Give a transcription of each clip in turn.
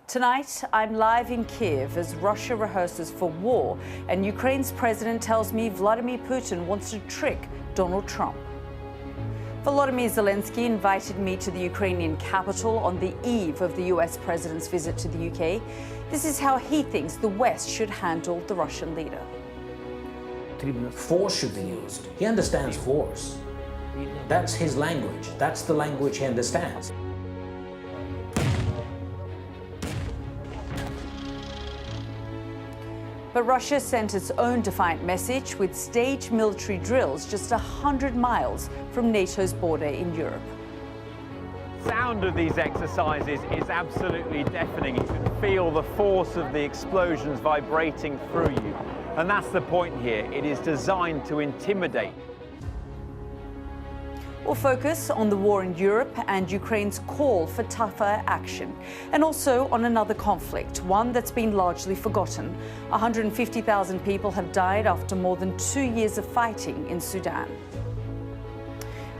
Tonight, I'm live in Kiev as Russia rehearses for war, and Ukraine's president tells me Vladimir Putin wants to trick Donald Trump. Volodymyr Zelenskyy invited me to the Ukrainian capital on the eve of the US president's visit to the UK. This is how he thinks the West should handle the Russian leader. Force should be used. He understands force. That's his language. That's the language he understands. But Russia sent its own defiant message with staged military drills just 100 miles from NATO's border in Europe. The sound of these exercises is absolutely deafening. You can feel the force of the explosions vibrating through you. And that's the point here. It is designed to intimidate. We'll focus on the war in Europe and Ukraine's call for tougher action, and also on another conflict, one that's been largely forgotten. 150,000 people have died after more than 2 years of fighting in Sudan.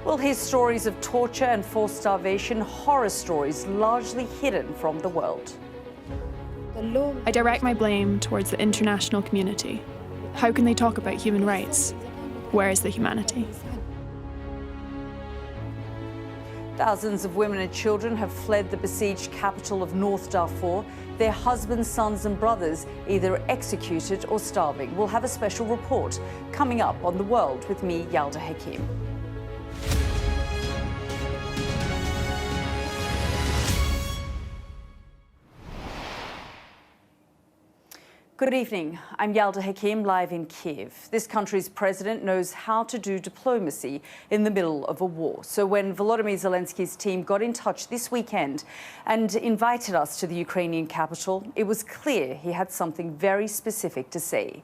We'll hear stories of torture and forced starvation, horror stories largely hidden from the world. I direct my blame towards the international community. How can they talk about human rights? Where is the humanity? Thousands of women and children have fled the besieged capital of North Darfur, their husbands, sons and brothers either executed or starving. We'll have a special report coming up on The World with me, Yalda Hakim. Good evening. I'm Yalda Hakim, live in Kiev. This country's president knows how to do diplomacy in the middle of a war. So when Volodymyr Zelensky's team got in touch this weekend and invited us to the Ukrainian capital, it was clear he had something very specific to say.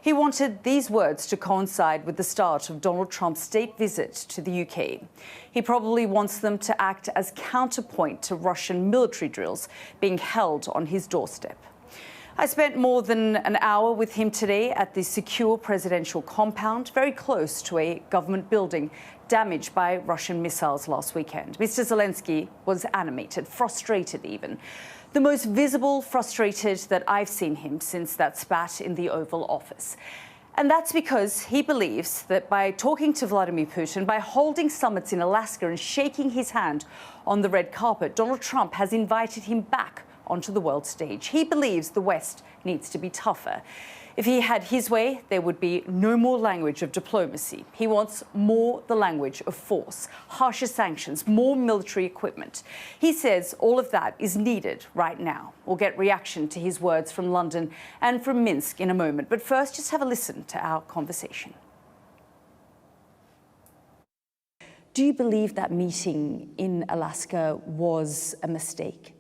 He wanted these words to coincide with the start of Donald Trump's state visit to the UK. He probably wants them to act as counterpoint to Russian military drills being held on his doorstep. I spent more than an hour with him today at the secure presidential compound, very close to a government building damaged by Russian missiles last weekend. Mr. Zelensky was animated, frustrated even. The most visible frustrated that I've seen him since that spat in the Oval Office. And that's because he believes that by talking to Vladimir Putin, by holding summits in Alaska and shaking his hand on the red carpet, Donald Trump has invited him back onto the world stage. He believes the West needs to be tougher. If he had his way, there would be no more language of diplomacy. He wants more the language of force, harsher sanctions, more military equipment. He says all of that is needed right now. We'll get reaction to his words from London and from Minsk in a moment. But first, just have a listen to our conversation. Do you believe that meeting in Alaska was a mistake?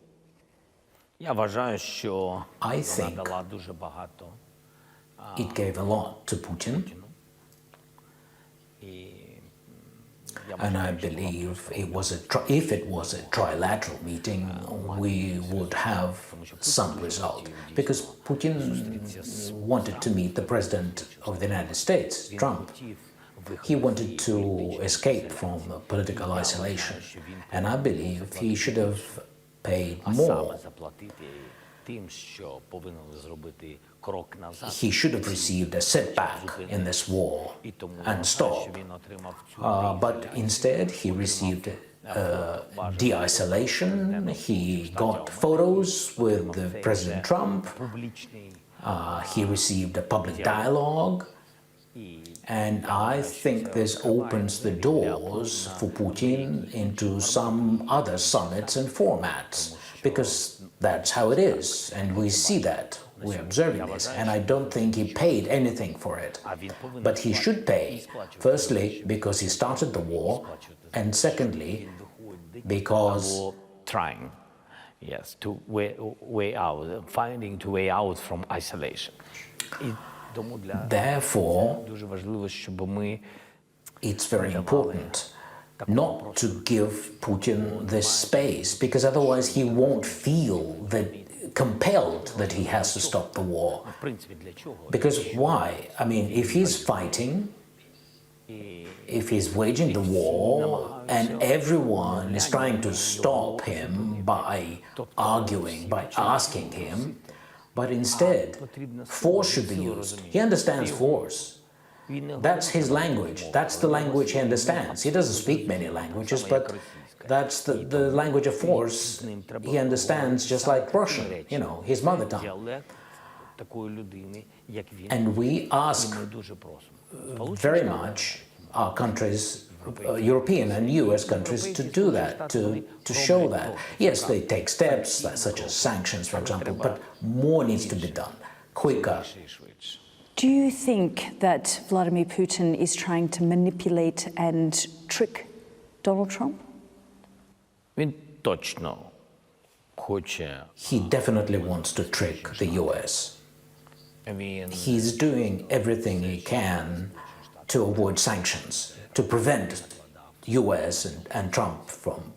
I think it gave a lot to Putin, and I believe if it was a trilateral meeting, we would have some result, because Putin wanted to meet the President of the United States, Trump. He wanted to escape from political isolation, and I believe he should have paid more. He should have received a setback in this war and stop. But instead, he received de-isolation. He got photos with President Trump. He received a public dialogue. And I think this opens the doors for Putin into some other summits and formats, because that's how it is, and we see that, we're observing this, and I don't think he paid anything for it. But he should pay, firstly, because he started the war, and secondly, because trying, yes, to way out, finding a way out from isolation. Therefore, it's very important not to give Putin this space, because otherwise he won't feel compelled that he has to stop the war. Because why? I mean, if he's fighting, if he's waging the war and everyone is trying to stop him by arguing, by asking him, but instead force should be used. He understands force. That's his language. That's the language he understands. He doesn't speak many languages, but that's the language of force he understands, just like Russian, you know, his mother tongue. And we ask very much our countries, European and US countries, to do that, to show that. Yes, they take steps, such as sanctions, for example, but more needs to be done, quicker. Do you think that Vladimir Putin is trying to manipulate and trick Donald Trump? He definitely wants to trick the US. He's doing everything he can to avoid sanctions, to prevent US and Trump from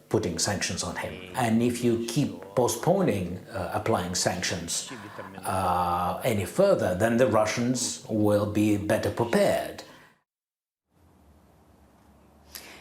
putting sanctions on him. And if you keep postponing applying sanctions any further, then the Russians will be better prepared.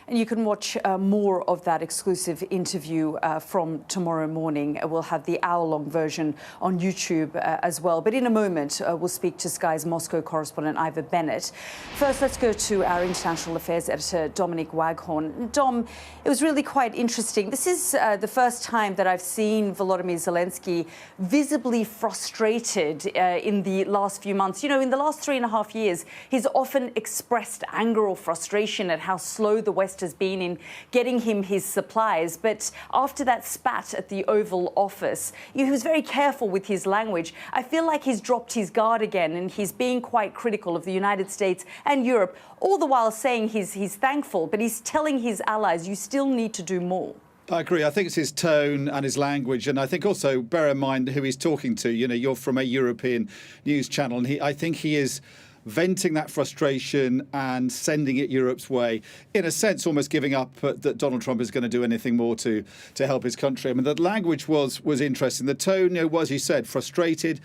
And you can watch more of that exclusive interview from tomorrow morning. We'll have the hour-long version on YouTube as well. But in a moment, we'll speak to Sky's Moscow correspondent, Ivor Bennett. First, let's go to our international affairs editor, Dominic Waghorn. Dom, it was really quite interesting. This is the first time that I've seen Volodymyr Zelenskyy visibly frustrated in the last few months. You know, in the last 3.5 years, he's often expressed anger or frustration at how slow the West has been in getting him his supplies. But after that spat at the Oval Office, he was very careful with his language. I feel like he's dropped his guard again, and he's being quite critical of the United States and Europe, all the while saying he's thankful, but he's telling his allies, you still need to do more. I agree. I think it's his tone and his language. And I think also bear in mind who he's talking to. You know, you're from a European news channel, and I think he is venting that frustration and sending it Europe's way, in a sense almost giving up that Donald Trump is going to do anything more to help his country. I mean, the language was interesting. The tone, you know, was, he said, frustrated.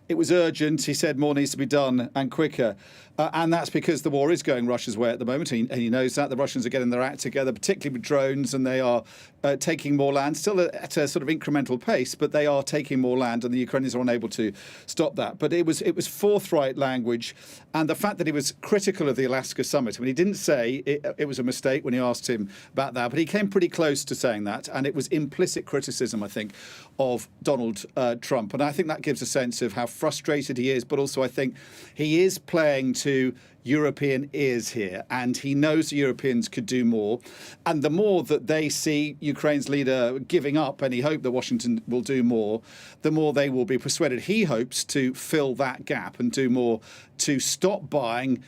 It was urgent. He said more needs to be done and quicker. And that's because the war is going Russia's way at the moment. And he knows that. The Russians are getting their act together, particularly with drones, and they are taking more land, still at a sort of incremental pace, but they are taking more land, and the Ukrainians are unable to stop that. But it was forthright language. And the fact that he was critical of the Alaska summit, I mean, he didn't say it was a mistake when you asked him about that, but he came pretty close to saying that. And it was implicit criticism, I think, of Donald Trump. And I think that gives a sense of how frustrated he is, but also I think he is playing to European ears here, and he knows the Europeans could do more. And the more that they see Ukraine's leader giving up any hope that Washington will do more, the more they will be persuaded. He hopes to fill that gap and do more to stop buying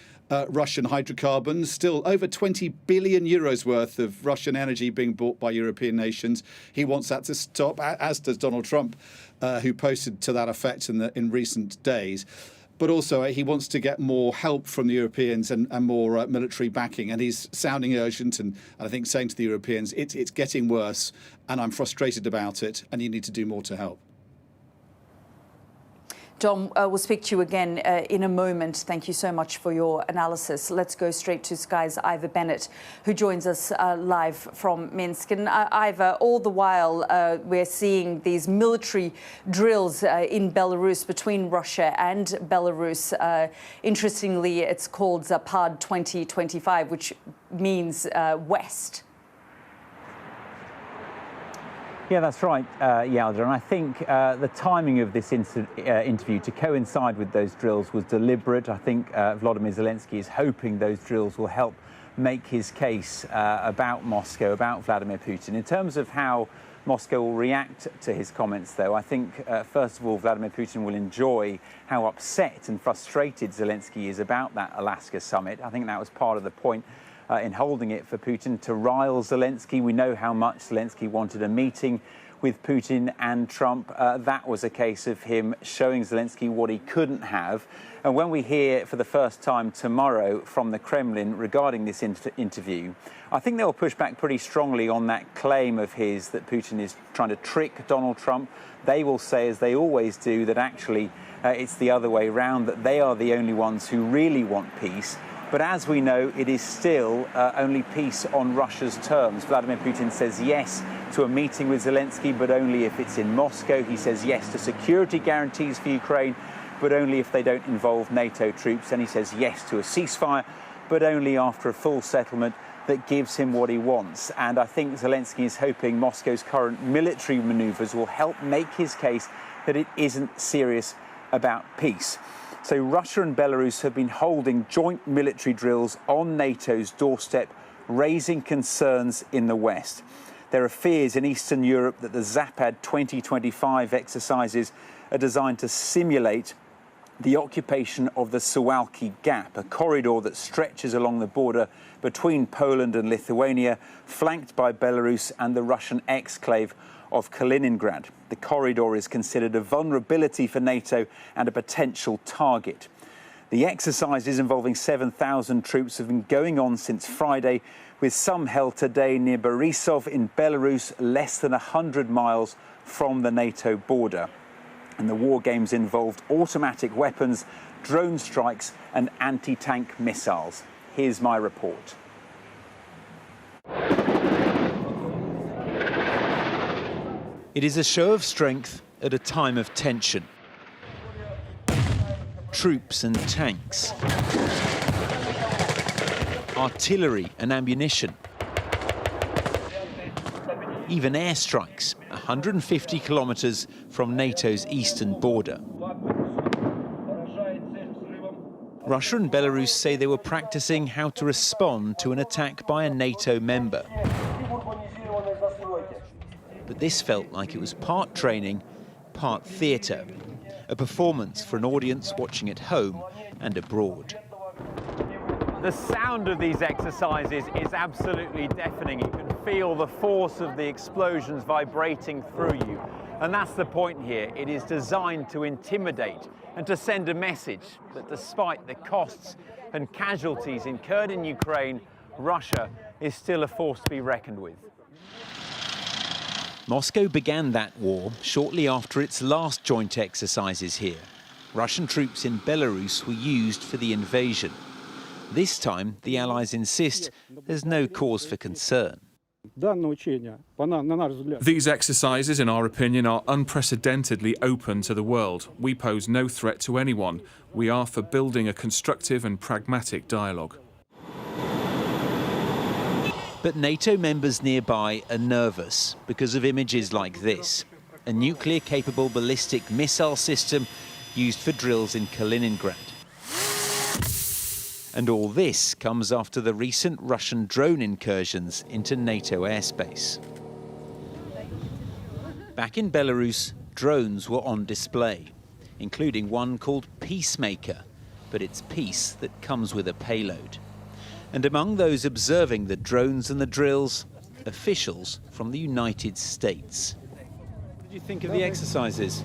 Russian hydrocarbons. Still over 20 billion euros worth of Russian energy being bought by European nations. He wants that to stop, as does Donald Trump, who posted to that effect in recent days. But also he wants to get more help from the Europeans and more military backing. And he's sounding urgent and I think saying to the Europeans, it's getting worse and I'm frustrated about it and you need to do more to help. Dom, we'll speak to you again in a moment. Thank you so much for your analysis. Let's go straight to Sky's Ivor Bennett, who joins us live from Minsk. And Ivor, all the while we're seeing these military drills in Belarus, between Russia and Belarus. Interestingly, it's called Zapad 2025, which means West. Yeah, that's right, Yalda. And I think the timing of this interview to coincide with those drills was deliberate. I think Volodymyr Zelenskyy is hoping those drills will help make his case about Moscow, about Vladimir Putin. In terms of how Moscow will react to his comments, though, I think, first of all, Vladimir Putin will enjoy how upset and frustrated Zelenskyy is about that Alaska summit. I think that was part of the point in holding it for Putin, to rile Zelenskyy. We know how much Zelenskyy wanted a meeting with Putin and Trump. That was a case of him showing Zelenskyy what he couldn't have. And when we hear for the first time tomorrow from the Kremlin regarding this interview, I think they'll push back pretty strongly on that claim of his that Putin is trying to trick Donald Trump. They will say, as they always do, that actually it's the other way round, that they are the only ones who really want peace. But as we know, it is still only peace on Russia's terms. Vladimir Putin says yes to a meeting with Zelensky, but only if it's in Moscow. He says yes to security guarantees for Ukraine, but only if they don't involve NATO troops. And he says yes to a ceasefire, but only after a full settlement that gives him what he wants. And I think Zelensky is hoping Moscow's current military manoeuvres will help make his case that it isn't serious about peace. So Russia and Belarus have been holding joint military drills on NATO's doorstep, raising concerns in the West. There are fears in Eastern Europe that the Zapad 2025 exercises are designed to simulate the occupation of the Suwalki Gap, a corridor that stretches along the border between Poland and Lithuania, flanked by Belarus and the Russian exclave of Kaliningrad. The corridor is considered a vulnerability for NATO and a potential target. The exercises involving 7,000 troops have been going on since Friday, with some held today near Borisov in Belarus, less than 100 miles from the NATO border. And the war games involved automatic weapons, drone strikes and anti-tank missiles. Here's my report. It is a show of strength at a time of tension. Troops and tanks, artillery and ammunition, even airstrikes 150 kilometers from NATO's eastern border. Russia and Belarus say they were practicing how to respond to an attack by a NATO member. But this felt like it was part training, part theatre, a performance for an audience watching at home and abroad. The sound of these exercises is absolutely deafening. You can feel the force of the explosions vibrating through you. And that's the point here. It is designed to intimidate and to send a message that despite the costs and casualties incurred in Ukraine, Russia is still a force to be reckoned with. Moscow began that war shortly after its last joint exercises here. Russian troops in Belarus were used for the invasion. This time, the Allies insist there's no cause for concern. These exercises, in our opinion, are unprecedentedly open to the world. We pose no threat to anyone. We are for building a constructive and pragmatic dialogue. But NATO members nearby are nervous because of images like this. A nuclear-capable ballistic missile system used for drills in Kaliningrad. And all this comes after the recent Russian drone incursions into NATO airspace. Back in Belarus, drones were on display, including one called Peacemaker, but it's peace that comes with a payload. And among those observing the drones and the drills, officials from the United States. What do you think of the exercises?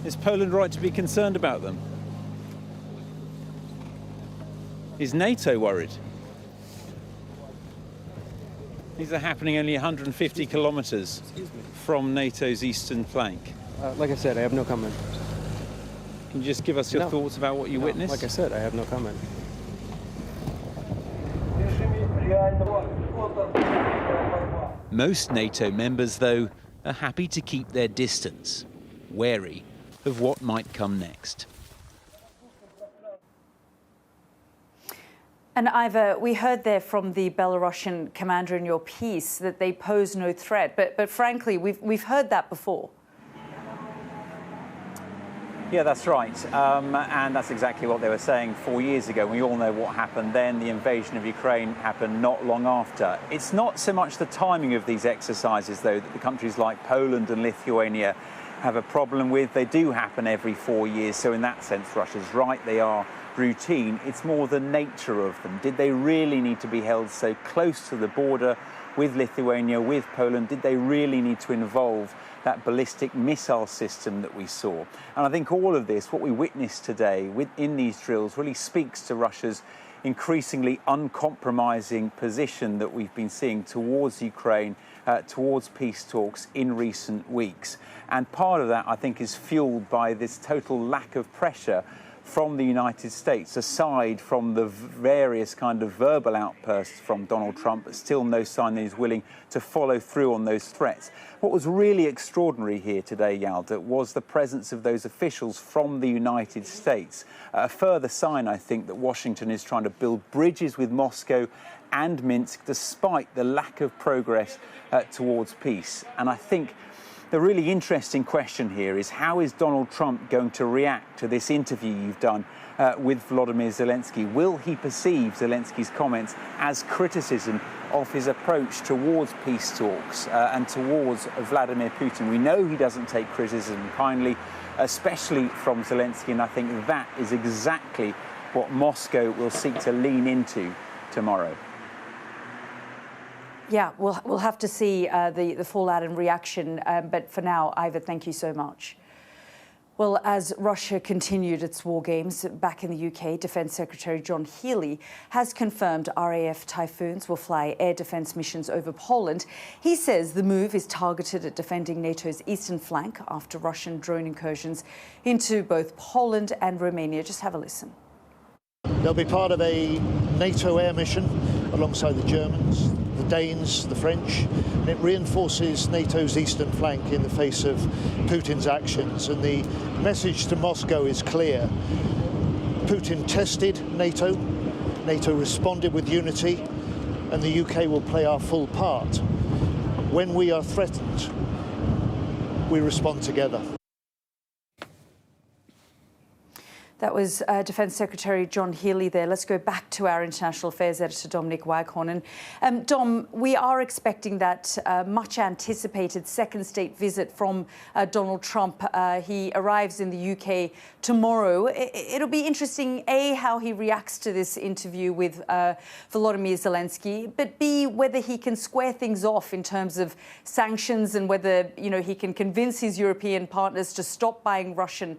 Is Poland right to be concerned about them? Is NATO worried? These are happening only 150 kilometers from NATO's eastern flank. Like I said, I have no comment. Can you just give us your thoughts about what you witnessed? Like I said, I have no comment. Most NATO members, though, are happy to keep their distance, wary of what might come next. And Iva, we heard there from the Belarusian commander in your piece that they pose no threat, but frankly, we've heard that before. Yeah, that's right. And that's exactly what they were saying 4 years ago. We all know what happened then. The invasion of Ukraine happened not long after. It's not so much the timing of these exercises, though, that the countries like Poland and Lithuania have a problem with. They do happen every 4 years. So in that sense, Russia's right. They are routine. It's more the nature of them. Did they really need to be held so close to the border with Lithuania, with Poland? Did they really need to involve that ballistic missile system that we saw? And I think all of this, what we witnessed today in these drills, really speaks to Russia's increasingly uncompromising position that we've been seeing towards Ukraine, towards peace talks in recent weeks. And part of that, I think, is fueled by this total lack of pressure from the United States, aside from the various kind of verbal outbursts from Donald Trump, but still no sign that he's willing to follow through on those threats. What was really extraordinary here today, Yalda, was the presence of those officials from the United States. A further sign, I think, that Washington is trying to build bridges with Moscow and Minsk, despite the lack of progress towards peace. And I think the really interesting question here is, how is Donald Trump going to react to this interview you've done with Volodymyr Zelensky? Will he perceive Zelensky's comments as criticism of his approach towards peace talks and towards Vladimir Putin? We know he doesn't take criticism kindly, especially from Zelensky, and I think that is exactly what Moscow will seek to lean into tomorrow. Yeah, we'll have to see the fallout and reaction. But for now, Ivor, thank you so much. Well, as Russia continued its war games back in the UK, Defence Secretary John Healey has confirmed RAF Typhoons will fly air defence missions over Poland. He says the move is targeted at defending NATO's eastern flank after Russian drone incursions into both Poland and Romania. Just have a listen. They'll be part of a NATO air mission alongside the Germans, the Danes, the French, and it reinforces NATO's eastern flank in the face of Putin's actions. And the message to Moscow is clear. Putin tested NATO, NATO responded with unity, and the UK will play our full part. When we are threatened, we respond together. That was Defence Secretary John Healey there. Let's go back to our International Affairs Editor, Dominic Waghorn. And Dom, we are expecting that much anticipated second state visit from Donald Trump. He arrives in the UK tomorrow. It'll be interesting, A, how he reacts to this interview with Volodymyr Zelensky, but B, whether he can square things off in terms of sanctions and whether, you know, he can convince his European partners to stop buying Russian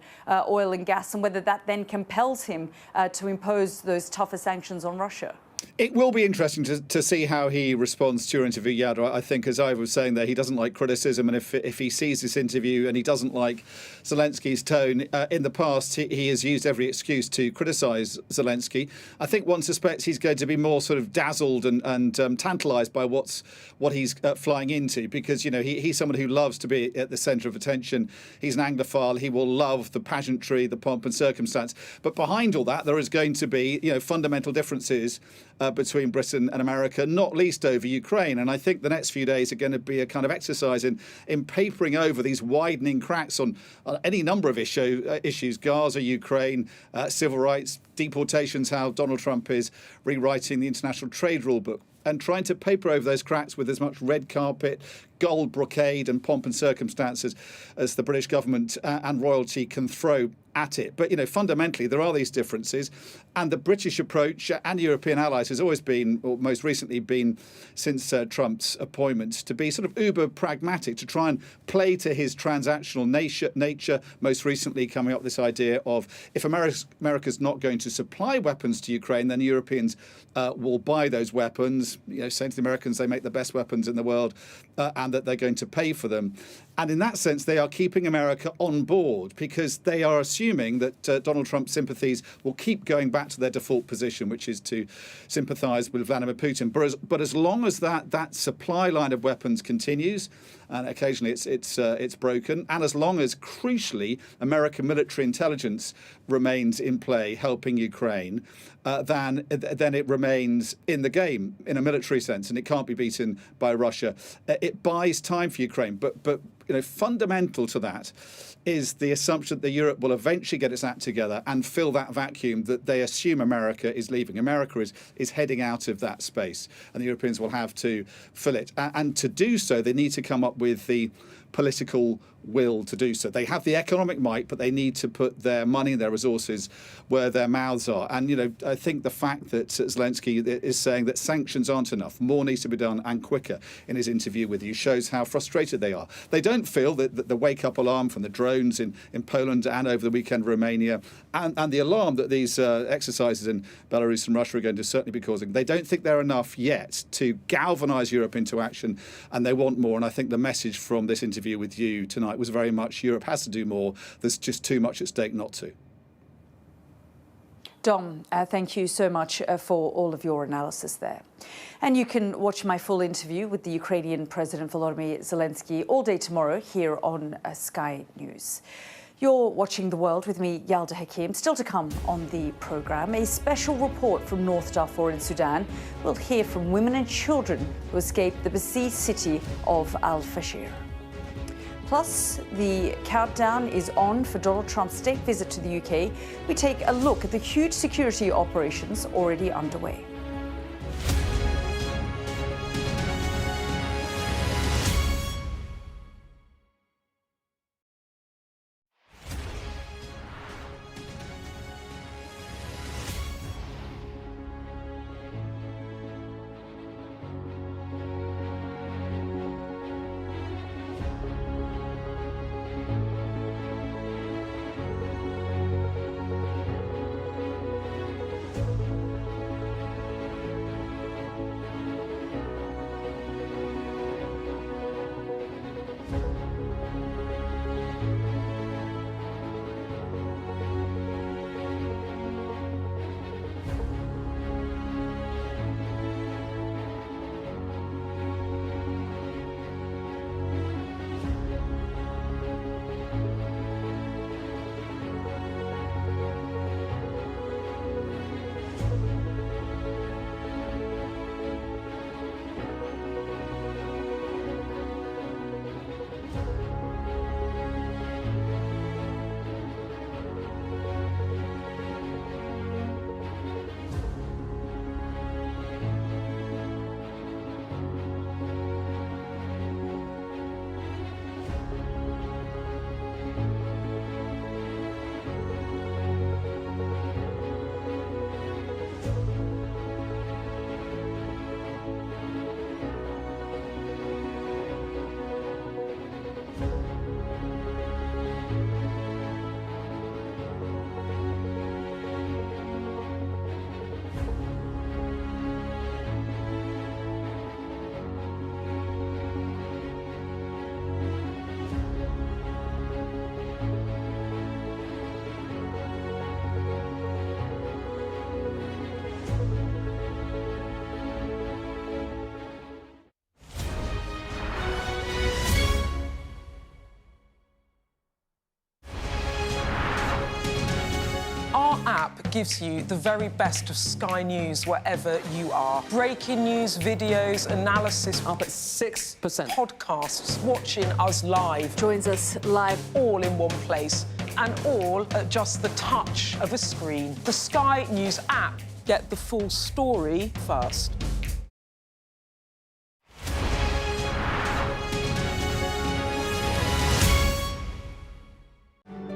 oil and gas, and whether that then compels him to impose those tougher sanctions on Russia. It will be interesting to see how he responds to your interview, Yalda. I think, as I was saying there, he doesn't like criticism, and if he sees this interview and he doesn't like Zelensky's tone, in the past he has used every excuse to criticise Zelensky. I think one suspects he's going to be more sort of dazzled and tantalised by what he's flying into, because, you know, he's someone who loves to be at the centre of attention. He's an Anglophile. He will love the pageantry, the pomp and circumstance. But behind all that, there is going to be, you know, fundamental differences between Britain and America, not least over Ukraine. And I think the next few days are going to be a kind of exercise in papering over these widening cracks on any number of issues, Gaza, Ukraine, civil rights, deportations, how Donald Trump is rewriting the international trade rule book, and trying to paper over those cracks with as much red carpet, gold brocade and pomp and circumstances as the British government and royalty can throw at it. But, you know, fundamentally, there are these differences. And the British approach and European allies has always been, or most recently been since Trump's appointment, to be sort of uber pragmatic, to try and play to his transactional nature. Most recently coming up with this idea of, if America's not going to supply weapons to Ukraine, then Europeans will buy those weapons, you know, saying to the Americans they make the best weapons in the world and that they're going to pay for them. And in that sense, they are keeping America on board, because they are assuming that Donald Trump's sympathies will keep going back to their default position, which is to sympathise with Vladimir Putin. But as long as that supply line of weapons continues, and occasionally it's broken, and as long as, crucially, American military intelligence remains in play helping Ukraine, then it remains in the game in a military sense, and it can't be beaten by Russia. It buys time for Ukraine, but you know, fundamental to that is the assumption that Europe will eventually get its act together and fill that vacuum that they assume America is leaving. America is heading out of that space, and the Europeans will have to fill it. And to do so, they need to come up with the political will to do so. They have the economic might, but they need to put their money and their resources where their mouths are. And, you know, I think the fact that Zelensky is saying that sanctions aren't enough, more needs to be done and quicker in his interview with you, shows how frustrated they are. They don't feel that the wake-up alarm from the drones in Poland and over the weekend Romania, and the alarm that these exercises in Belarus and Russia are going to certainly be causing, they don't think they're enough yet to galvanise Europe into action, and they want more. And I think the message from this interview with you tonight was very much Europe has to do more. There's just too much at stake not to. Dom, thank you so much for all of your analysis there. And you can watch my full interview with the Ukrainian President Volodymyr Zelenskyy all day tomorrow here on Sky News. You're watching The World with me, Yalda Hakim. Still to come on the programme, a special report from North Darfur in Sudan. We'll hear from women and children who escaped the besieged city of Al-Fashir. Plus, the countdown is on for Donald Trump's state visit to the UK. We take a look at the huge security operations already underway. App gives you the very best of Sky News wherever you are. Breaking news, videos, analysis, up at 6%. Podcasts, watching us live. Joins us live. All in one place, and all at just the touch of a screen. The Sky News app. Get the full story first.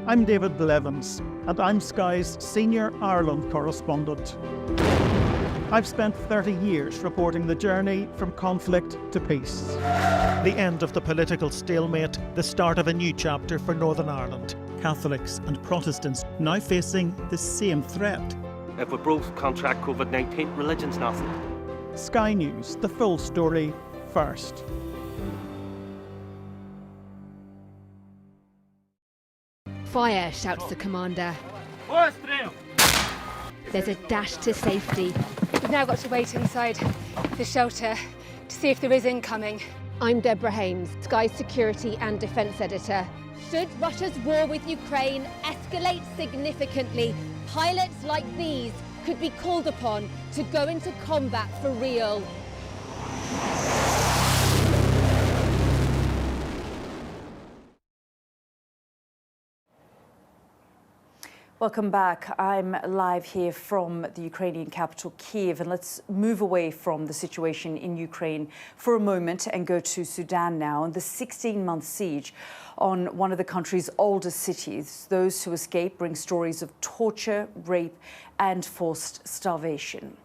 I'm David Blevins, and I'm Sky's Senior Ireland Correspondent. I've spent 30 years reporting the journey from conflict to peace. The end of the political stalemate, the start of a new chapter for Northern Ireland. Catholics and Protestants now facing the same threat. If we both contract COVID-19, religion's nothing. Sky News, the full story first. Fire, shouts the commander. There's a dash to safety. We've now got to wait inside the shelter to see if there is incoming. I'm Deborah Hames, Sky's security and defence editor. Should Russia's war with Ukraine escalate significantly, pilots like these could be called upon to go into combat for real. Welcome back. I'm live here from the Ukrainian capital, Kiev, and let's move away from the situation in Ukraine for a moment and go to Sudan now. And the 16-month siege on one of the country's oldest cities. Those who escape bring stories of torture, rape, and forced starvation.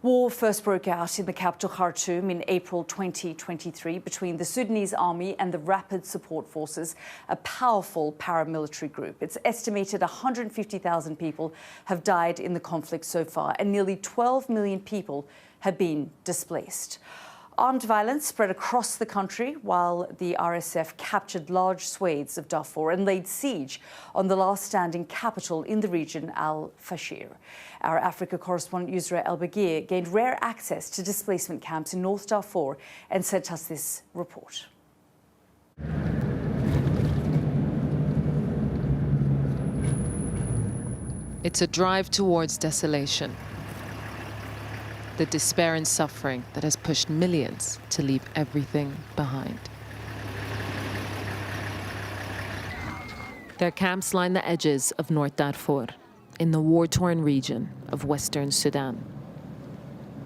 War first broke out in the capital Khartoum in April 2023 between the Sudanese army and the Rapid Support Forces, a powerful paramilitary group. It's estimated 150,000 people have died in the conflict so far, and nearly 12 million people have been displaced. Armed violence spread across the country while the RSF captured large swathes of Darfur and laid siege on the last standing capital in the region, Al-Fashir. Our Africa correspondent Yusra El-Bagir gained rare access to displacement camps in North Darfur and sent us this report. It's a drive towards desolation. The despair and suffering that has pushed millions to leave everything behind. Their camps line the edges of North Darfur, in the war-torn region of Western Sudan.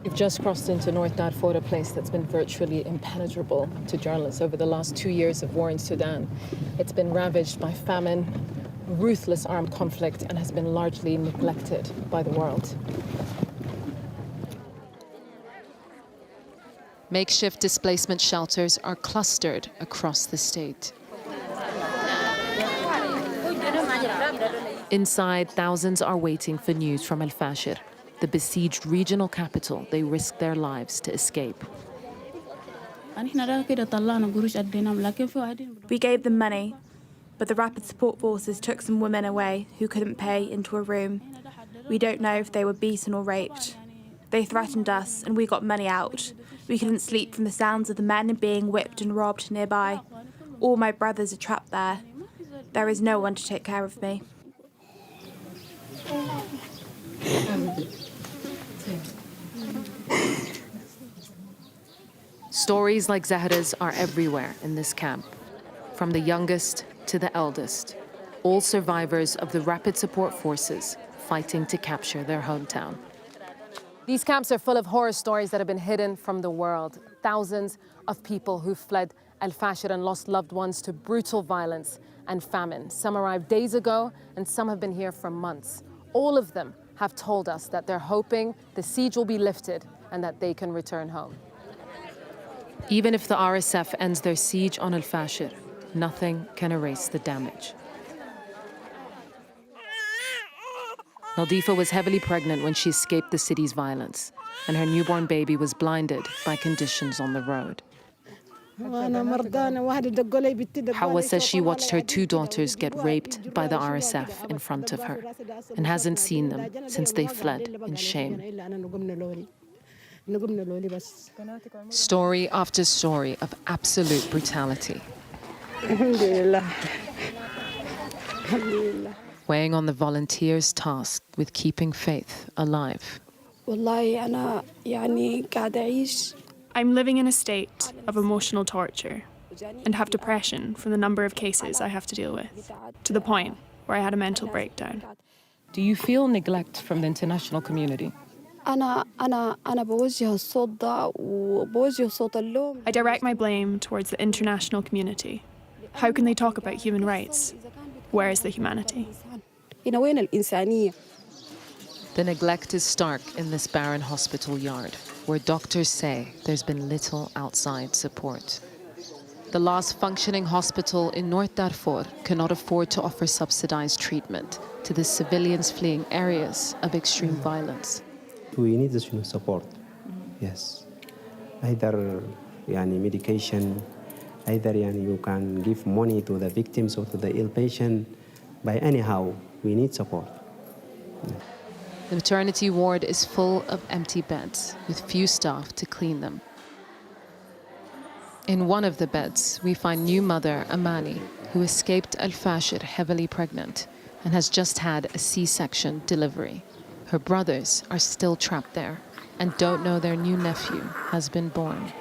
We've just crossed into North Darfur, a place that's been virtually impenetrable to journalists over the last 2 years of war in Sudan. It's been ravaged by famine, ruthless armed conflict, and has been largely neglected by the world. Makeshift displacement shelters are clustered across the state. Inside, thousands are waiting for news from Al-Fashir, the besieged regional capital they risked their lives to escape. We gave them money, but the rapid support forces took some women away who couldn't pay into a room. We don't know if they were beaten or raped. They threatened us and we got money out. We couldn't sleep from the sounds of the men being whipped and robbed nearby. All my brothers are trapped there. There is no one to take care of me. Stories like Zahra's are everywhere in this camp, from the youngest to the eldest, all survivors of the rapid support forces fighting to capture their hometown. These camps are full of horror stories that have been hidden from the world. Thousands of people who fled Al-Fashir and lost loved ones to brutal violence and famine. Some arrived days ago and some have been here for months. All of them have told us that they're hoping the siege will be lifted and that they can return home. Even if the RSF ends their siege on Al-Fashir, nothing can erase the damage. Naldifa was heavily pregnant when she escaped the city's violence, and her newborn baby was blinded by conditions on the road. Hawa says she watched her 2 daughters get raped by the RSF in front of her and hasn't seen them since they fled in shame. Story after story of absolute brutality. Weighing on the volunteers tasked with keeping faith alive. I'm living in a state of emotional torture and have depression from the number of cases I have to deal with, to the point where I had a mental breakdown. Do you feel neglect from the international community? I direct my blame towards the international community. How can they talk about human rights? Where is the humanity? The neglect is stark in this barren hospital yard, where doctors say there's been little outside support. The last functioning hospital in North Darfur cannot afford to offer subsidized treatment to the civilians fleeing areas of extreme violence. We need this support, yes. Either medication, either you can give money to the victims or to the ill patient, but anyhow, we need support. The maternity ward is full of empty beds, with few staff to clean them. In one of the beds, we find new mother Amani, who escaped Al-Fashir heavily pregnant and has just had a C-section delivery. Her brothers are still trapped there and don't know their new nephew has been born.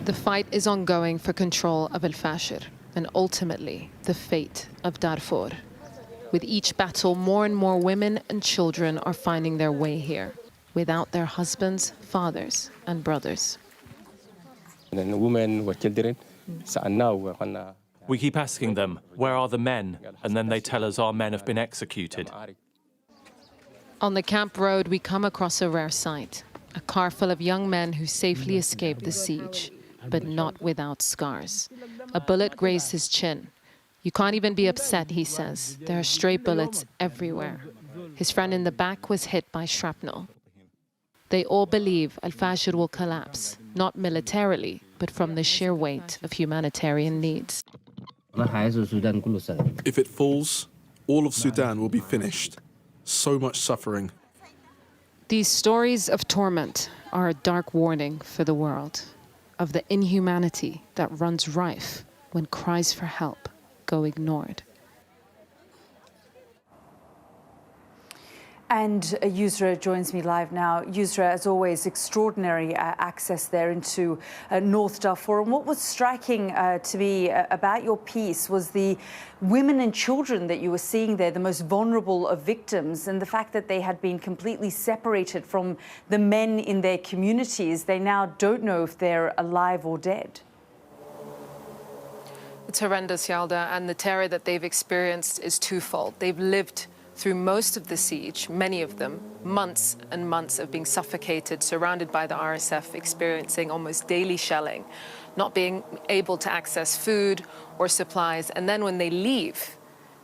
The fight is ongoing for control of Al-Fashir and ultimately the fate of Darfur. With each battle, more and more women and children are finding their way here, without their husbands, fathers, and brothers. Women with children, we keep asking them, where are the men? And then they tell us our men have been executed. On the camp road, we come across a rare sight, a car full of young men who safely escaped the siege, but not without scars. A bullet grazed his chin. You can't even be upset, he says. There are stray bullets everywhere. His friend in the back was hit by shrapnel. They all believe al-Fashir will collapse, not militarily, but from the sheer weight of humanitarian needs. If it falls, all of Sudan will be finished. So much suffering. These stories of torment are a dark warning for the world of the inhumanity that runs rife when cries for help go ignored. And Yusra joins me live now. Yusra, as always, extraordinary access there into North Darfur. And what was striking to me about your piece was the women and children that you were seeing there, the most vulnerable of victims, and the fact that they had been completely separated from the men in their communities. They now don't know if they're alive or dead. It's horrendous, Yalda, and the terror that they've experienced is twofold. They've lived through most of the siege, many of them, months and months of being suffocated, surrounded by the RSF, experiencing almost daily shelling, not being able to access food or supplies. And then when they leave,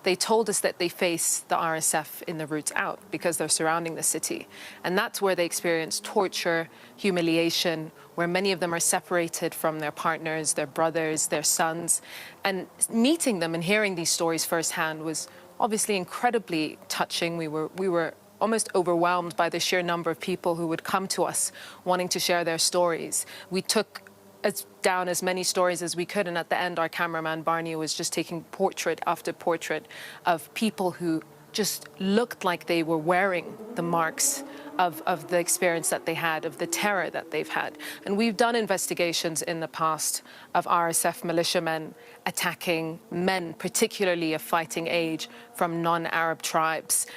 they told us that they face the RSF in the route out because they're surrounding the city. And that's where they experience torture, humiliation, where many of them are separated from their partners, their brothers, their sons. And meeting them and hearing these stories firsthand was obviously incredibly touching. We were almost overwhelmed by the sheer number of people who would come to us wanting to share their stories. We took down as many stories as we could, and at the end our cameraman Barney was just taking portrait after portrait of people who just looked like they were wearing the marks of the experience that they had, of the terror that they've had. And we've done investigations in the past of RSF militiamen attacking men, particularly of fighting age, from non-Arab tribes,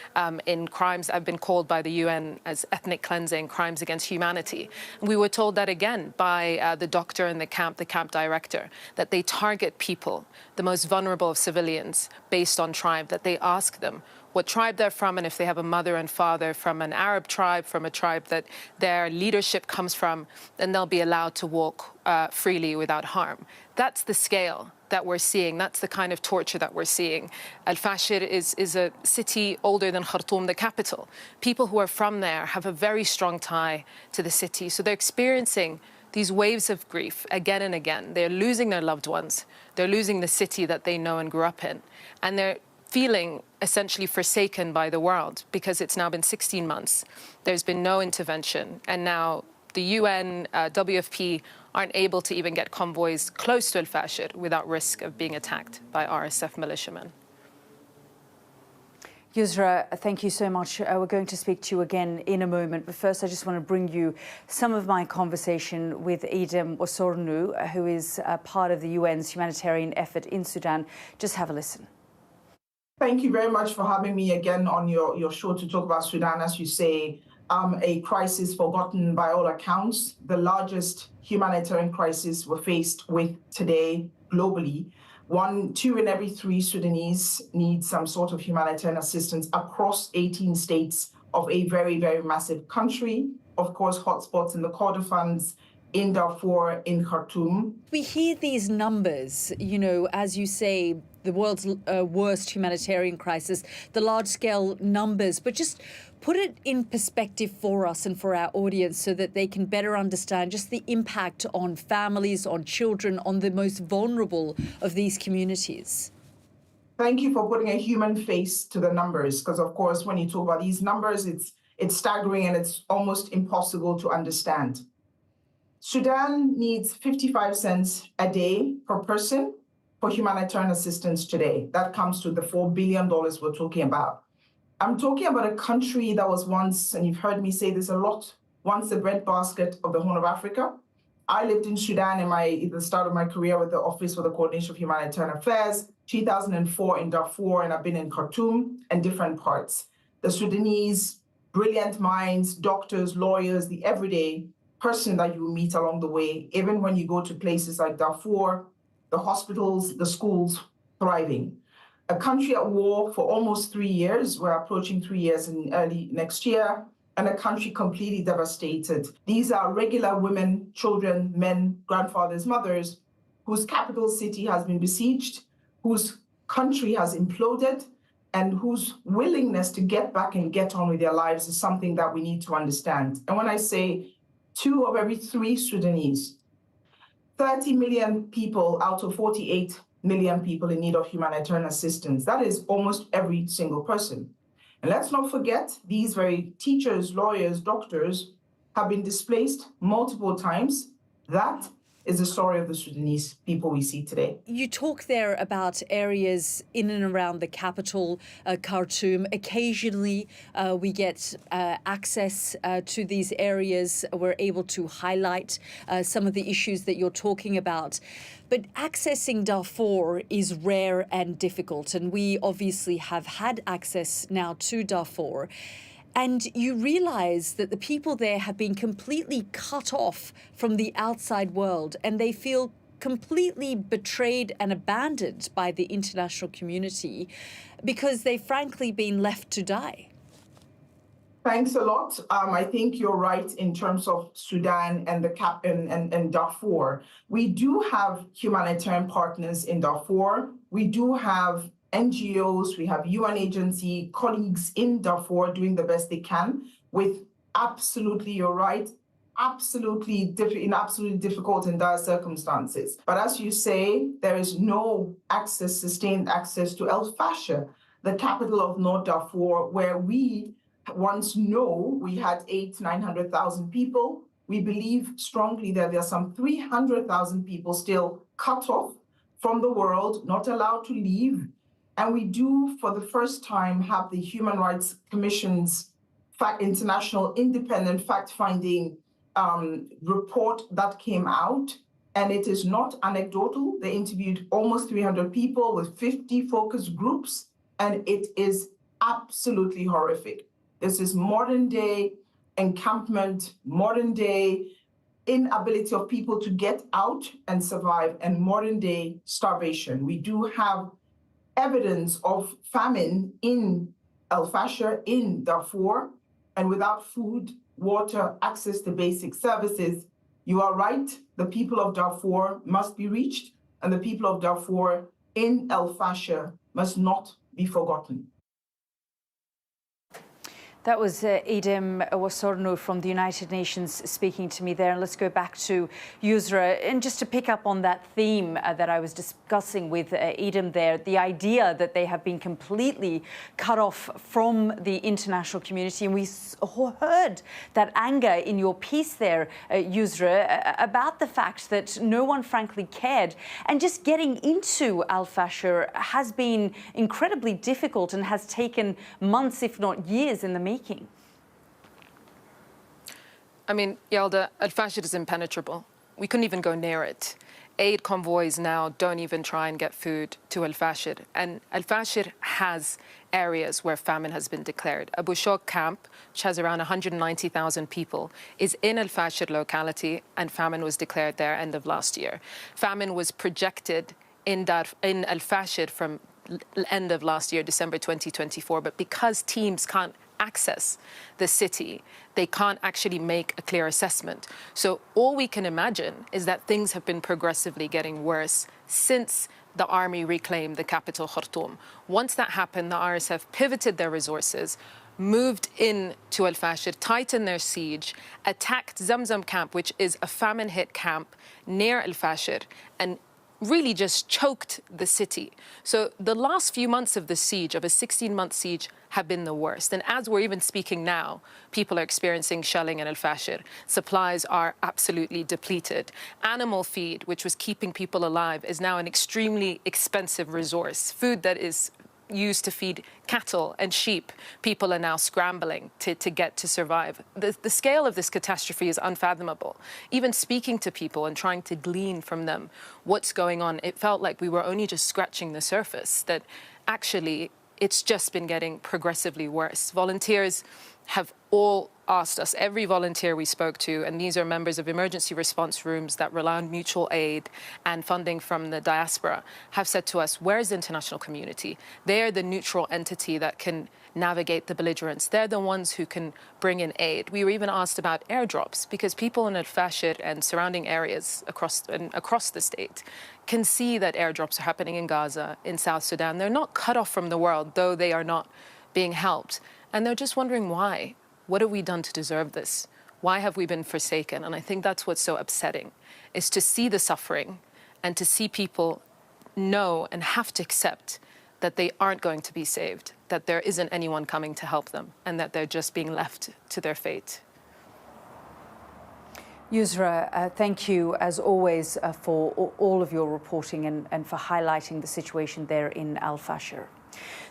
in crimes that have been called by the UN as ethnic cleansing, crimes against humanity. And we were told that again by the doctor in the camp director, that they target people, the most vulnerable of civilians, based on tribe, that they ask them what tribe they're from, and if they have a mother and father from an Arab tribe, from a tribe that their leadership comes from, then they'll be allowed to walk freely without harm. That's the scale that we're seeing. That's the kind of torture that we're seeing. Al-Fashir is a city older than Khartoum, the capital. People who are from there have a very strong tie to the city. So they're experiencing these waves of grief again and again. They're losing their loved ones. They're losing the city that they know and grew up in. And they're feeling essentially forsaken by the world because it's now been 16 months. There's been no intervention. And now the UN, WFP aren't able to even get convoys close to Al-Fashir without risk of being attacked by RSF militiamen. Yusra, thank you so much. We're going to speak to you again in a moment. But first, I just want to bring you some of my conversation with Idem Osornu, who is part of the UN's humanitarian effort in Sudan. Just have a listen. Thank you very much for having me again on your show to talk about Sudan. As you say, a crisis forgotten by all accounts, the largest humanitarian crisis we're faced with today globally. 2 in every 3 Sudanese need some sort of humanitarian assistance across 18 states of a very, very massive country. Of course, hotspots in the Kordofans, in Darfur, in Khartoum. We hear these numbers, you know, as you say, the world's worst humanitarian crisis, the large-scale numbers, but just put it in perspective for us and for our audience so that they can better understand just the impact on families, on children, on the most vulnerable of these communities. Thank you for putting a human face to the numbers, because of course, when you talk about these numbers, it's staggering and it's almost impossible to understand. Sudan needs 55 cents a day per person for humanitarian assistance today. That comes to the $4 billion we're talking about. I'm talking about a country that was once, and you've heard me say this a lot, once the breadbasket of the Horn of Africa. I lived in Sudan at the start of my career with the Office for the Coordination of Humanitarian Affairs, 2004 in Darfur, and I've been in Khartoum and different parts. The Sudanese, brilliant minds, doctors, lawyers, the everyday person that you meet along the way, even when you go to places like Darfur, the hospitals, the schools, thriving. A country at war for almost 3 years, we're approaching 3 years in early next year, and a country completely devastated. These are regular women, children, men, grandfathers, mothers, whose capital city has been besieged, whose country has imploded, and whose willingness to get back and get on with their lives is something that we need to understand. And when I say 2 of every 3 Sudanese, 30 million people out of 48 million people in need of humanitarian assistance, that is almost every single person. And let's not forget, these very teachers, lawyers, doctors have been displaced multiple times. That is the story of the Sudanese people we see today. You talk there about areas in and around the capital, Khartoum. Occasionally, we get access to these areas. We're able to highlight some of the issues that you're talking about. But accessing Darfur is rare and difficult, and we obviously have had access now to Darfur. And you realize that the people there have been completely cut off from the outside world, and they feel completely betrayed and abandoned by the international community because they've frankly been left to die. Thanks a lot. I think you're right in terms of Sudan and and Darfur. We do have humanitarian partners in Darfur. We do have NGOs, we have UN agency colleagues in Darfur doing the best they can with absolutely, you're right, absolutely difficult and dire circumstances. But as you say, there is no access, sustained access to El Fasher, the capital of North Darfur, where we once know we had 900,000 people. We believe strongly that there are some 300,000 people still cut off from the world, not allowed to leave. And we do, for the first time, have the Human Rights Commission's international independent fact-finding report that came out. And it is not anecdotal. They interviewed almost 300 people with 50 focus groups, and it is absolutely horrific. This is modern-day encampment, modern-day inability of people to get out and survive, and modern-day starvation. We do have evidence of famine in El Fasher, in Darfur, and without food, water, access to basic services. You are right, the people of Darfur must be reached, and the people of Darfur in El Fasher must not be forgotten. That was Idem Wasornu from the United Nations speaking to me there. And let's go back to Yusra. And just to pick up on that theme that I was discussing with Idem there, the idea that they have been completely cut off from the international community. And we heard that anger in your piece there, Yusra, about the fact that no one frankly cared. And just getting into Al Fasher has been incredibly difficult and has taken months, if not years, in the making. I mean, Yalda, Al Fasher is impenetrable. We couldn't even go near it. Aid convoys now don't even try and get food to Al Fasher. And Al Fasher has areas where famine has been declared. Abu Shok camp, which has around 190,000 people, is in Al Fasher locality, and famine was declared there end of last year. Famine was projected in Al Fasher from end of last year, December 2024, but because teams can't access the city, they can't actually make a clear assessment. So all we can imagine is that things have been progressively getting worse since the army reclaimed the capital, Khartoum. Once that happened, the RSF pivoted their resources, moved in to Al Fasher, tightened their siege, attacked Zamzam camp, which is a famine-hit camp near Al Fasher, and really just choked the city. So the last few months of the siege, of a 16-month siege, have been the worst. And as we're even speaking now, people are experiencing shelling in Al Fasher. Supplies are absolutely depleted. Animal feed, which was keeping people alive, is now an extremely expensive resource. Food that is used to feed cattle and sheep, people are now scrambling to get to survive. The scale of this catastrophe is unfathomable. Even speaking to people and trying to glean from them what's going on, it felt like we were only just scratching the surface, that actually it's just been getting progressively worse. Volunteers have all asked us, every volunteer we spoke to, and these are members of emergency response rooms that rely on mutual aid and funding from the diaspora, have said to us, where's the international community? They are the neutral entity that can navigate the belligerents. They're the ones who can bring in aid. We were even asked about airdrops because people in Al-Fashir and surrounding areas across the state can see that airdrops are happening in Gaza, in South Sudan. They're not cut off from the world, though they are not being helped. And they're just wondering why. What have we done to deserve this? Why have we been forsaken? And I think that's what's so upsetting, is to see the suffering and to see people know and have to accept that they aren't going to be saved, that there isn't anyone coming to help them, and that they're just being left to their fate. Yusra, thank you, as always, for all of your reporting and for highlighting the situation there in Al-Fashir.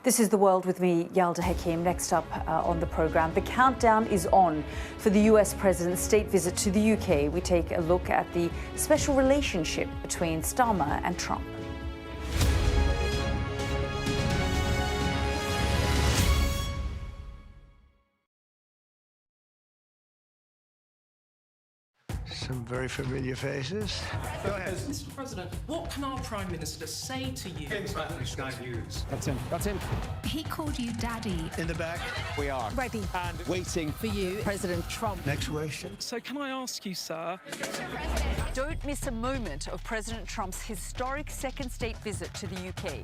This is The World with me, Yalda Hakim. Next up on the programme, the countdown is on for the US President's state visit to the UK. We take a look at the special relationship between Starmmer and Trump. Some very familiar faces. Go ahead. Mr. President, what can our Prime Minister say to you? Sky News. That's him. That's him. He called you Daddy. In the back. We are. Ready. And waiting for you, President Trump. Next question. So can I ask you, sir? Don't miss a moment of President Trump's historic second state visit to the UK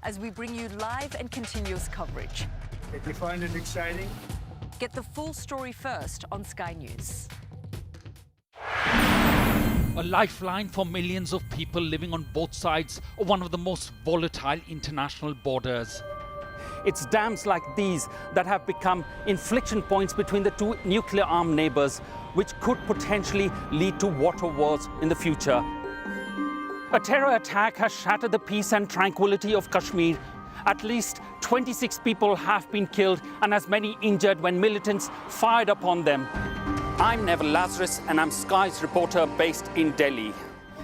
as we bring you live and continuous coverage. Did you find it exciting? Get the full story first on Sky News. A lifeline for millions of people living on both sides of one of the most volatile international borders. It's dams like these that have become inflection points between the two nuclear-armed neighbors, which could potentially lead to water wars in the future. A terror attack has shattered the peace and tranquility of Kashmir. At least 26 people have been killed and as many injured when militants fired upon them. I'm Neville Lazarus, and I'm Sky's reporter based in Delhi.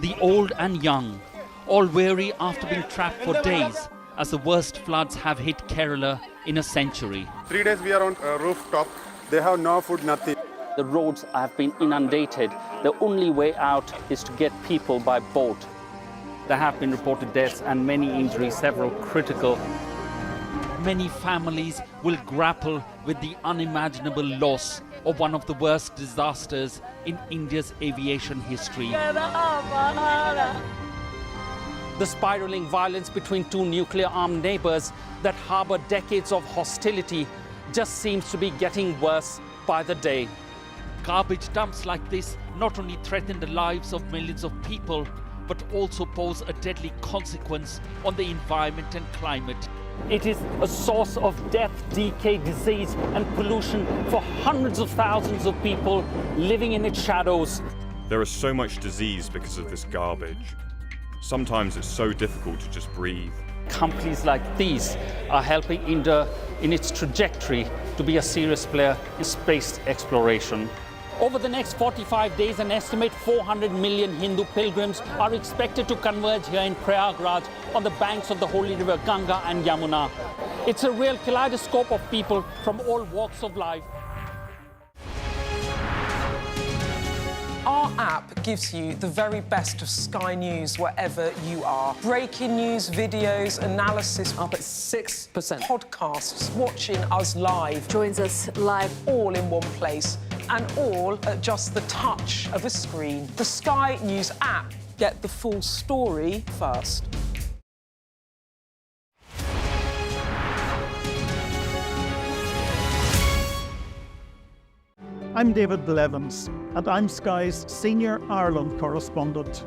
The old and young, all weary after being trapped for days as the worst floods have hit Kerala in a century. 3 days we are on a rooftop. They have no food, nothing. The roads have been inundated. The only way out is to get people by boat. There have been reported deaths and many injuries, several critical. Many families will grapple with the unimaginable loss of one of the worst disasters in India's aviation history. The spiraling violence between two nuclear-armed neighbors that harbor decades of hostility just seems to be getting worse by the day. Garbage dumps like this not only threaten the lives of millions of people, but also pose a deadly consequence on the environment and climate. It is a source of death, decay, disease, and pollution for hundreds of thousands of people living in its shadows. There is so much disease because of this garbage. Sometimes it's so difficult to just breathe. Companies like these are helping India in its trajectory to be a serious player in space exploration. Over the next 45 days, an estimated 400 million Hindu pilgrims are expected to converge here in Prayagraj on the banks of the holy river Ganga and Yamuna. It's a real kaleidoscope of people from all walks of life. Our app gives you the very best of Sky News wherever you are. Breaking news, videos, analysis up at 6%. Podcasts, watching us live. Joins us live. All in one place. And all at just the touch of a screen. The Sky News app. Get the full story first. I'm David Blevins, and I'm Sky's senior Ireland correspondent.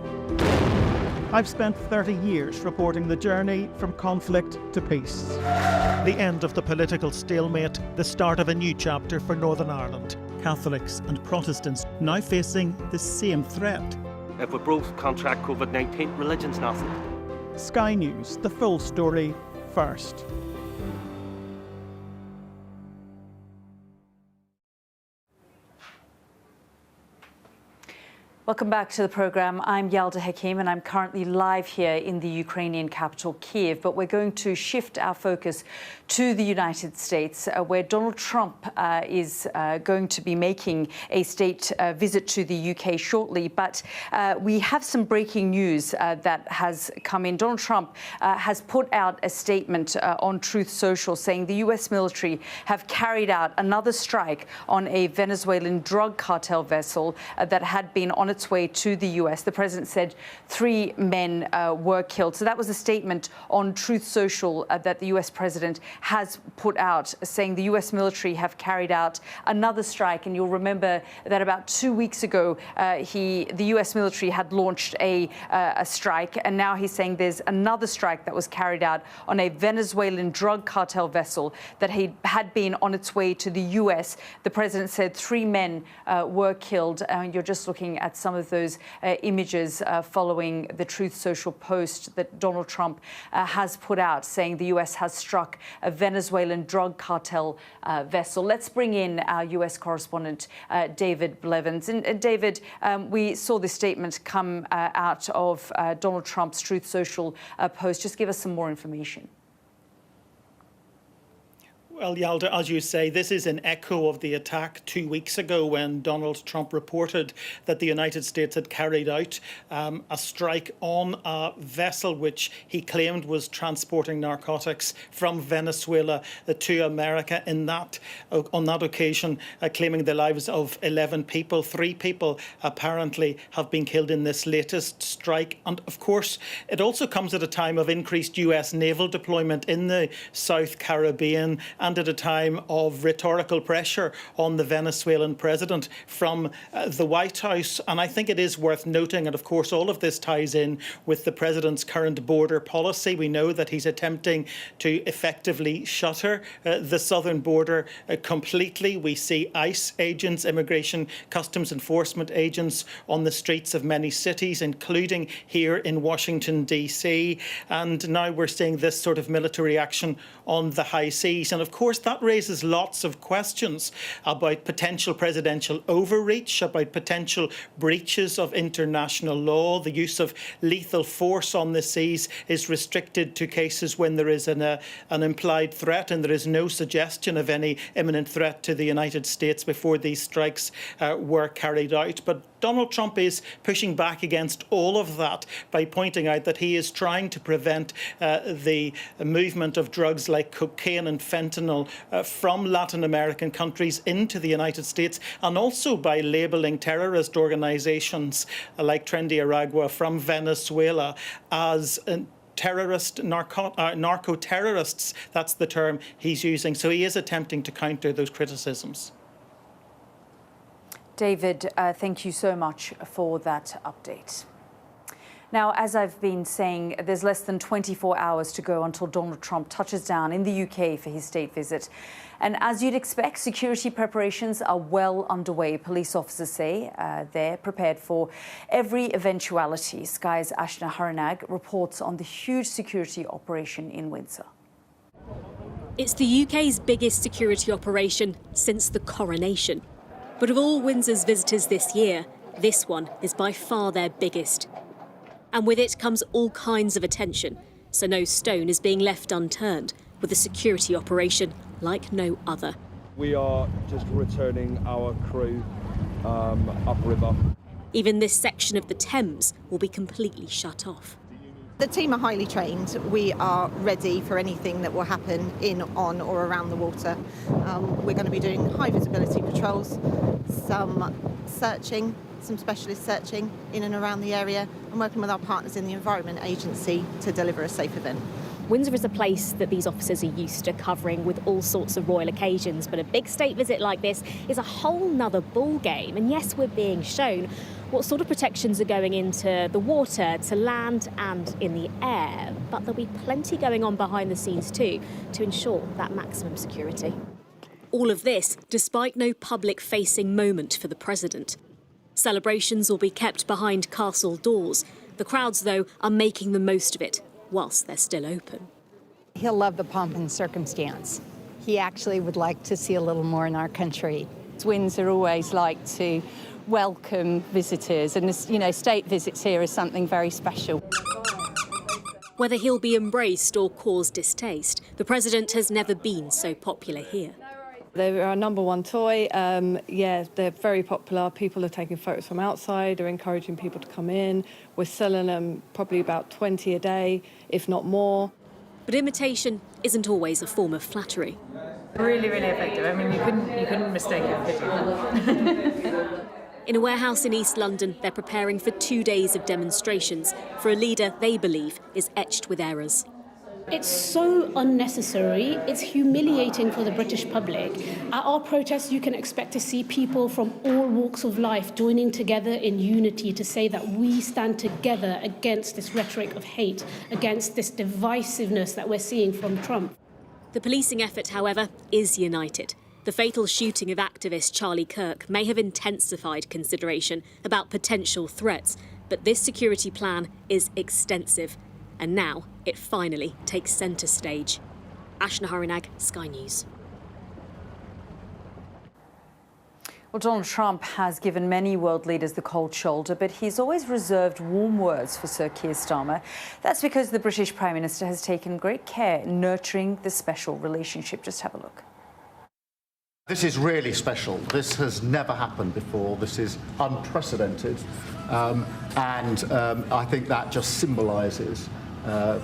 I've spent 30 years reporting the journey from conflict to peace. The end of the political stalemate, the start of a new chapter for Northern Ireland. Catholics and Protestants now facing the same threat. If we both contract COVID-19, religion's nothing. Sky News, the full story first. Welcome back to the programme. I'm Yalda Hakim and I'm currently live here in the Ukrainian capital, Kiev. But we're going to shift our focus to the United States, where Donald Trump is going to be making a state visit to the UK shortly. But we have some breaking news that has come in. Donald Trump has put out a statement on Truth Social saying the US military have carried out another strike on a Venezuelan drug cartel vessel that had been on its way to the US. The president said 3 men were killed. So that was a statement on Truth Social that the US president has put out, saying the US military have carried out another strike. And you'll remember that about 2 weeks ago, the US military had launched a strike. And now he's saying there's another strike that was carried out on a Venezuelan drug cartel vessel that had been on its way to the US. The president said 3 men were killed. You're just looking at some of those images following the Truth Social post that Donald Trump has put out, saying the US has struck a Venezuelan drug cartel vessel. Let's bring in our US correspondent, David Blevins. And David, we saw this statement come out of Donald Trump's Truth Social post. Just give us some more information. Well, Yalda, as you say, this is an echo of the attack 2 weeks ago when Donald Trump reported that the United States had carried out a strike on a vessel which he claimed was transporting narcotics from Venezuela to America. On that occasion, claiming the lives of 11 people. 3 people apparently have been killed in this latest strike. And of course, it also comes at a time of increased US naval deployment in the South Caribbean, and at a time of rhetorical pressure on the Venezuelan president from the White House. And I think it is worth noting, and of course all of this ties in with the president's current border policy. We know that he's attempting to effectively shutter the southern border completely. We see ICE agents, immigration customs enforcement agents, on the streets of many cities, including here in Washington, D.C. And now we're seeing this sort of military action on the high seas. And of course, that raises lots of questions about potential presidential overreach, about potential breaches of international law. The use of lethal force on the seas is restricted to cases when there is an implied threat and there is no suggestion of any imminent threat to the United States before these strikes were carried out. But Donald Trump is pushing back against all of that by pointing out that he is trying to prevent the movement of drugs like cocaine and fentanyl from Latin American countries into the United States, and also by labelling terrorist organizations like Trendy Aragua from Venezuela as narco-terrorists. That's the term he's using. So he is attempting to counter those criticisms. David, thank you so much for that update. Now, as I've been saying, there's less than 24 hours to go until Donald Trump touches down in the UK for his state visit. And as you'd expect, security preparations are well underway. Police officers say they're prepared for every eventuality. Sky's Ashna Haranag reports on the huge security operation in Windsor. It's the UK's biggest security operation since the coronation. But of all Windsor's visitors this year, this one is by far their biggest. And with it comes all kinds of attention, so no stone is being left unturned with a security operation like no other. We are just returning our crew upriver. Even this section of the Thames will be completely shut off. The team are highly trained. We are ready for anything that will happen in, on or around the water. We're going to be doing high visibility patrols, some searching, some specialist searching in and around the area, and working with our partners in the Environment Agency to deliver a safe event. Windsor is a place that these officers are used to covering with all sorts of royal occasions, but a big state visit like this is a whole nother ball game. And yes, we're being shown what sort of protections are going into the water, to land and in the air, but there'll be plenty going on behind the scenes too to ensure that maximum security. All of this despite no public-facing moment for the president. Celebrations will be kept behind castle doors. The crowds, though, are making the most of it whilst they're still open. He'll love the pomp and circumstance. He actually would like to see a little more in our country Windsor always like to welcome visitors, and state visits here is something very special. Whether he'll be embraced or cause distaste, the president has never been so popular here. They're our #1 toy. Yeah, they're very popular. People are taking photos from outside. They're encouraging people to come in. We're selling them probably about 20 a day, if not more. But imitation isn't always a form of flattery. Really, really effective. I mean, you couldn't mistake it, could you? In a warehouse in East London, they're preparing for 2 days of demonstrations for a leader they believe is etched with errors. It's so unnecessary. It's humiliating for the British public. At our protests, you can expect to see people from all walks of life joining together in unity to say that we stand together against this rhetoric of hate, against this divisiveness that we're seeing from Trump. The policing effort, however, is united. The fatal shooting of activist Charlie Kirk may have intensified consideration about potential threats, but this security plan is extensive. And now it finally takes centre stage. Ashna Harinag, Sky News. Well, Donald Trump has given many world leaders the cold shoulder, but he's always reserved warm words for Sir Keir Starmer. That's because the British Prime Minister has taken great care in nurturing the special relationship. Just have a look. This is really special. This has never happened before. This is unprecedented. I think that just symbolises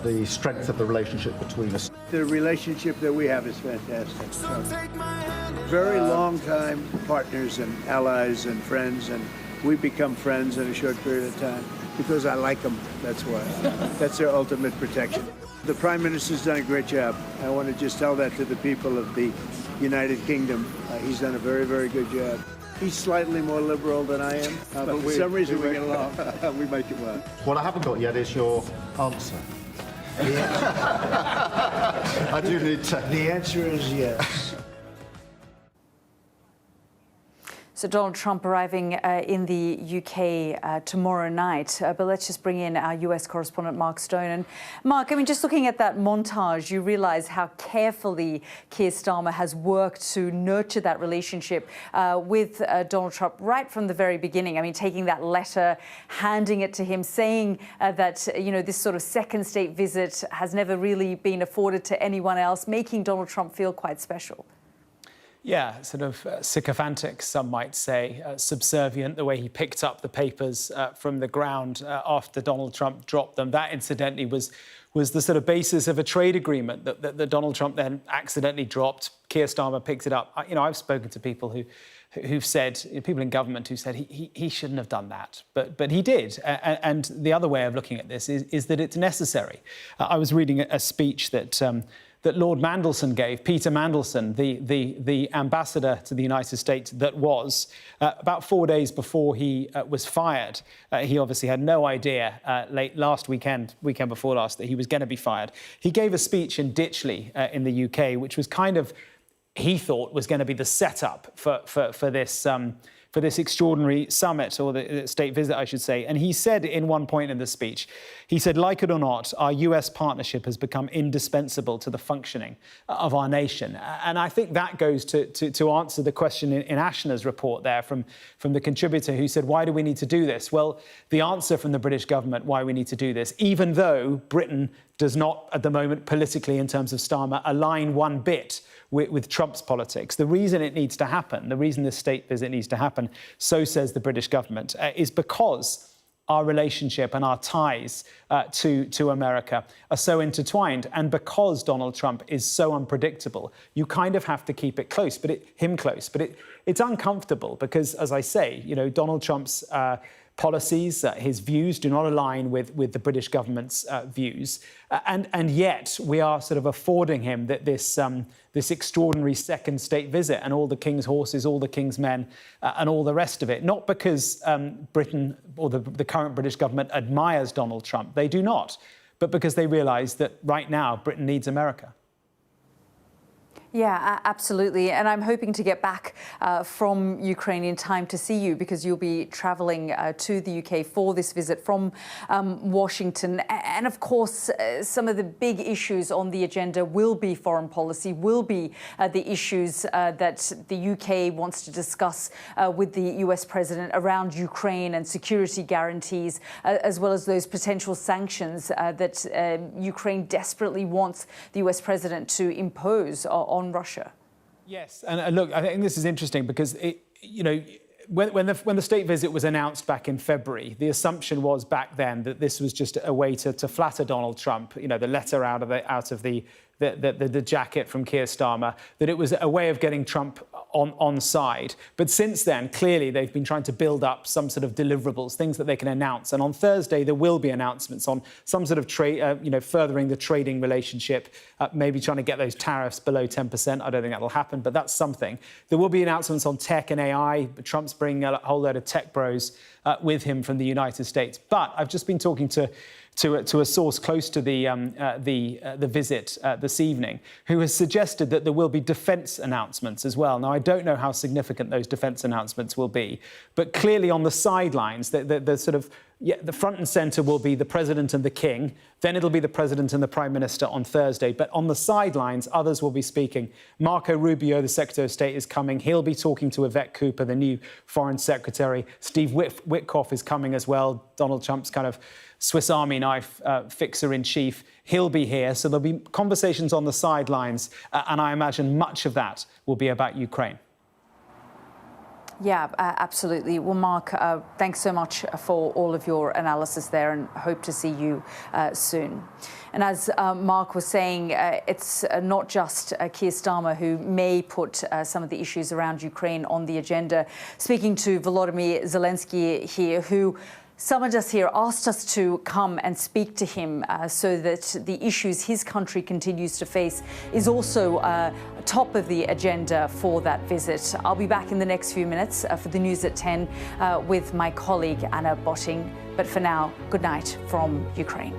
the strength of the relationship between us. The relationship that we have is fantastic. Very long time partners and allies and friends, and we become friends in a short period of time because I like them. That's why. That's their ultimate protection. The Prime Minister's done a great job. I want to just tell that to the people of the United Kingdom. He's done a very, very good job. He's slightly more liberal than I am, but for some reason we get along. We make it work. What I haven't got yet is your answer. Yeah. I do need to. The answer is yes. So Donald Trump arriving in the UK tomorrow night. But let's just bring in our US correspondent, Mark Stone. And Mark, I mean, just looking at that montage, you realise how carefully Keir Starmer has worked to nurture that relationship with Donald Trump right from the very beginning. I mean, taking that letter, handing it to him, saying that, this sort of second state visit has never really been afforded to anyone else, making Donald Trump feel quite special. Yeah, sort of sycophantic, some might say, subservient, the way he picked up the papers from the ground after Donald Trump dropped them. That, incidentally, was the sort of basis of a trade agreement that Donald Trump then accidentally dropped. Keir Starmer picked it up. I've spoken to people who've said, people in government who said he shouldn't have done that, but he did. And the other way of looking at this is that it's necessary. I was reading a speech that Lord Mandelson gave, Peter Mandelson, the ambassador to the United States that was, about 4 days before he was fired. He obviously had no idea late last weekend before last, that he was going to be fired. He gave a speech in Ditchley in the UK, which was kind of, he thought, was going to be the setup for this extraordinary summit, or the state visit, I should say. And he said in one point in the speech, he said, like it or not, our US partnership has become indispensable to the functioning of our nation. And I think that goes to answer the question in Ashna's report there from the contributor who said, why do we need to do this? Well, the answer from the British government why we need to do this, even though Britain does not at the moment politically in terms of Starmer align one bit with Trump's politics. The reason it needs to happen, the reason this state visit needs to happen, so says the British government, is because our relationship and our ties to America are so intertwined, and because Donald Trump is so unpredictable, you kind of have to keep it close, but it's uncomfortable because, as I say, Donald Trump's policies, his views do not align with the British government's views, and yet we are sort of affording him this extraordinary second state visit and all the king's horses, all the king's men, and all the rest of it. Not because Britain or the current British government admires Donald Trump, they do not, but because they realise that right now Britain needs America. Yeah, absolutely. And I'm hoping to get back from Ukraine in time to see you, because you'll be travelling to the UK for this visit from Washington. And of course, some of the big issues on the agenda will be foreign policy, will be the issues that the UK wants to discuss with the US president around Ukraine and security guarantees, as well as those potential sanctions that Ukraine desperately wants the US president to impose on Russia. Yes, and look, I think this is interesting because when the state visit was announced back in February, the assumption was back then that this was just a way to flatter Donald Trump. The letter out of the jacket from Keir Starmer, that it was a way of getting Trump on side. But since then, clearly, they've been trying to build up some sort of deliverables, things that they can announce. And on Thursday, there will be announcements on some sort of furthering the trading relationship, maybe trying to get those tariffs below 10%. I don't think that'll happen, but that's something. There will be announcements on tech and AI. Trump's bringing a whole load of tech bros with him from the United States. But I've just been talking to a source close to the visit this evening, who has suggested that there will be defence announcements as well. Now, I don't know how significant those defence announcements will be, but clearly on the sidelines, the front and centre will be the President and the King. Then it'll be the President and the Prime Minister on Thursday. But on the sidelines, others will be speaking. Marco Rubio, the Secretary of State, is coming. He'll be talking to Yvette Cooper, the new Foreign Secretary. Steve Witkoff is coming as well, Donald Trump's kind of Swiss Army knife fixer-in-chief. He'll be here. So there'll be conversations on the sidelines. And I imagine much of that will be about Ukraine. Yeah, absolutely. Well, Mark, thanks so much for all of your analysis there, and hope to see you soon. And as Mark was saying, it's not just Keir Starmer who may put some of the issues around Ukraine on the agenda. Speaking to Volodymyr Zelenskyy here, who summoned us here, asked us to come and speak to him so that the issues his country continues to face is also top of the agenda for that visit. I'll be back in the next few minutes for the news at 10 with my colleague Anna Botting. But for now, good night from Ukraine.